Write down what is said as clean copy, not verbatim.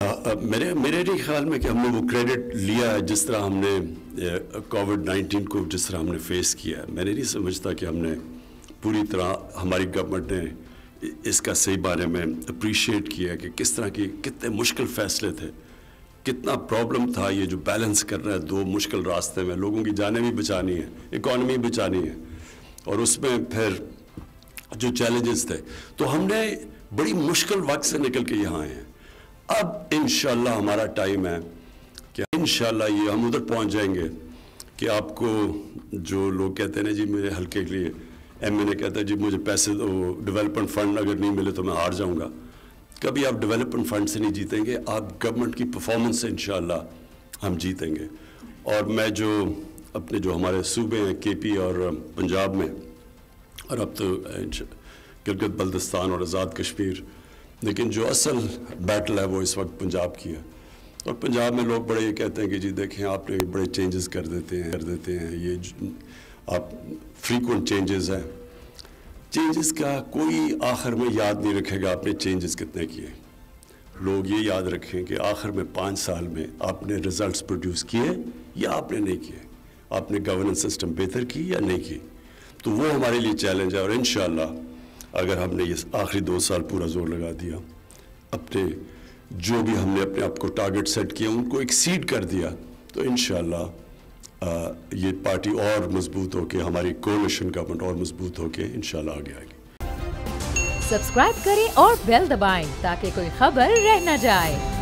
मेरे नहीं ख्याल में कि हमने वो क्रेडिट लिया है जिस तरह हमने कोविड-19 को जिस तरह हमने फेस किया है। मैंने नहीं समझता कि हमने पूरी तरह हमारी गवर्नमेंट ने इसका सही बारे में अप्रिशिएट किया कि किस तरह की कितने मुश्किल फ़ैसले थे, कितना प्रॉब्लम था ये जो बैलेंस करना है दो मुश्किल रास्ते में, लोगों की जानें भी बचानी है, इकॉनमी बचानी है और उसमें फिर जो चैलेंजेस थे, तो हमने बड़ी मुश्किल वक्त से निकल के यहाँ आए हैं। अब इंशाल्लाह हमारा टाइम है कि इंशाल्लाह ये हम उधर पहुँच जाएंगे कि आपको जो लोग कहते हैं ना जी मेरे हल्के के लिए एमएनए कहता है जी मुझे पैसे दो, डेवलपमेंट फंड अगर नहीं मिले तो मैं हार जाऊँगा। कभी आप डेवलपमेंट फंड से नहीं जीतेंगे, आप गवर्नमेंट की परफॉर्मेंस से इंशाल्लाह हम जीतेंगे। और मैं जो अपने जो हमारे सूबे हैं केपी और पंजाब में, और अब तो गिलगित बल्तिस्तान और आज़ाद कश्मीर, लेकिन जो असल बैटल है वो इस वक्त पंजाब की है। और पंजाब में लोग बड़े ये कहते हैं कि जी देखें आपने बड़े चेंजेस कर देते हैं ये आप फ्रीक्वेंट चेंजेस हैं। चेंजेस का कोई आखिर में याद नहीं रखेगा आपने चेंजेस कितने किए। लोग ये याद रखें कि आखिर में 5 साल में आपने रिजल्ट्स प्रोड्यूस किए या आपने नहीं किए, आपने गवर्नेंस सिस्टम बेहतर की या नहीं की। तो वो हमारे लिए चैलेंज है और इंशाल्लाह अगर हमने ये आखिरी 2 साल पूरा जोर लगा दिया, अपने जो भी हमने अपने आप को टारगेट सेट किया उनको एक्सीड कर दिया, तो इंशाल्लाह ये पार्टी और मजबूत होके, हमारी कोalition गवर्नमेंट और मजबूत होके इंशाल्लाह आगे आएगी। सब्सक्राइब करें और बेल दबाएं ताकि कोई खबर रह न जाए।